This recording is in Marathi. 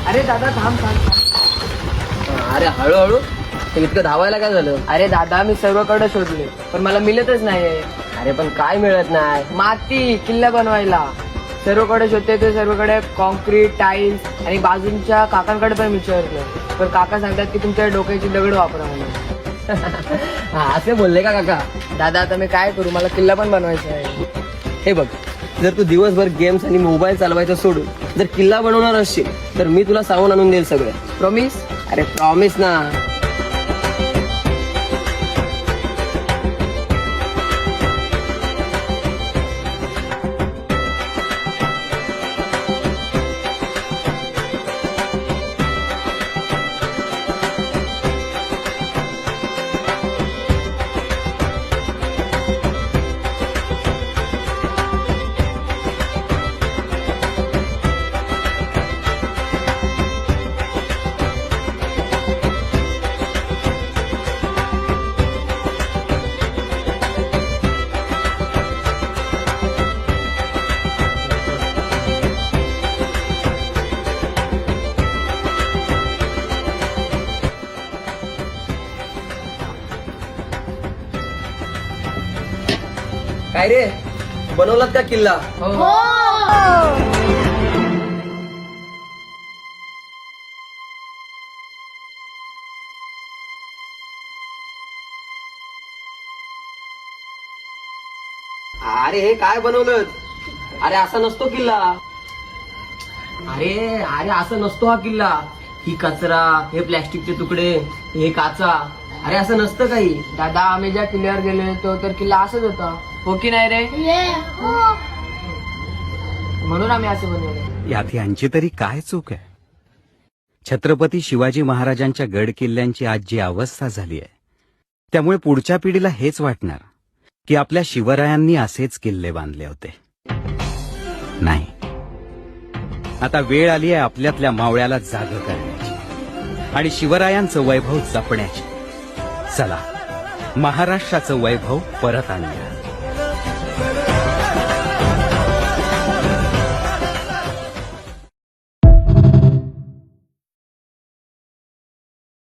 अरे दादा थांब थांब थांब. अरे हळूहळू ते इतकं धावायला काय झालं? अरे दादा मी सर्वकडे शोधले पण मला मिळतच नाहीये. अरे पण काय मिळत नाही? माती किल्ला बनवायला सर्वकडे शोधते ते सर्वकडे कॉन्क्रीट टाईल्स आणि बाजूंच्या काकांकडे पण विचारलं पण काका सांगतात की तुमच्या डोक्याची दगड वापरा म्हणून. हा, असे बोलले का काका? दादा आता मी काय करू मला किल्ला पण बनवायचा आहे. हे बघ, जर तू दिवसभर गेम्स आणि मोबाईल चालवायचं सोडून जर किल्ला बनवणार असशील तर मी तुला सांगून आणून देईल सगळं. प्रॉमिस. अरे प्रॉमिस ना. काय रे, बनवलात का किल्ला? अरे हे काय बनवलं? अरे असा नसतो किल्ला. अरे अरे असं नसतो हा किल्ला. ही कचरा, हे प्लॅस्टिकचे तुकडे, हे काचा. अरे असं नसतं काही. दादा आम्ही ज्या किल्ल्यावर गेलो होतो तर किल्ला असंच होता हो की नाही रे? म्हणून आम्ही असं बनवलं. यात यांची तरी काय चूक आहे? छत्रपती शिवाजी महाराजांच्या गड किल्ल्यांची आज जी अवस्था झाली आहे त्यामुळे पुढच्या पिढीला हेच वाटणार की आपल्या शिवरायांनी असेच किल्ले बांधले होते. नाही, आता वेळ आली आहे आपल्यातल्या मावळ्याला जाग करण्याची आणि शिवरायांचं वैभव जपण्याची. चला महाराष्ट्राचं वैभव परत आणूया.